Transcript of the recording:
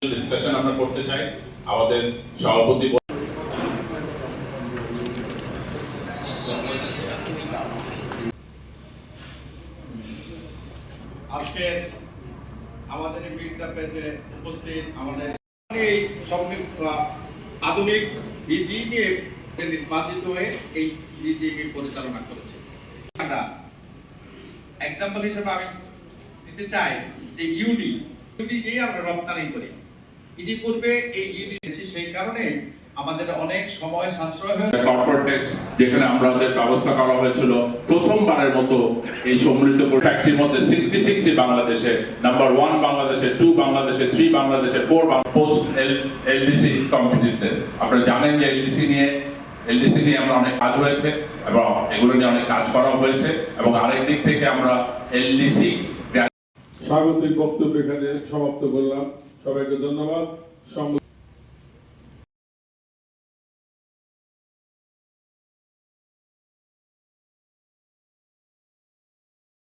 Discussion আমরা করতে চাই আমাদের সভাপতি আজকে আমাদের এই মিট দ্য প্রেসে উপস্থিত আমাদের এই আধুনিক বিজিবি নির্বাচিত হয়ে এই বিজিবি পরিচালনা করেছে। এক্সাম্পল হিসেবে আমি দিতে চাই যে ইউডি দিয়ে আমরা রপ্তানি করি। ইতিপূর্বে এই ইউডি সেই কারণে আমাদের অনেক সময় সাশ্রয় হয়ে কর্পোরেট ট্যাক্স যেখানে আমাদের ব্যবস্থা করা হয়েছিল প্রথমবারের মতো এই সমৃদ্ধ ফ্যাক্টরির মধ্যে 66 বাংলাদেশে, নাম্বার 1 বাংলাদেশে, 2 বাংলাদেশে, 3 বাংলাদেশে, 4 পোস্ট এলডিসি কম্পিটিটর। আপনারা জানেন যে এলডিসি নিয়ে আমরা অনেক কাজ হয়েছে এবং এগুলো নিয়ে অনেক কাজ করা হয়েছে এবং আরেক দিক থেকে আমরা এলডিসি স্বাগতিক বক্তব্য এখানে সমাপ্ত করলাম। সবাইকে ধন্যবাদ।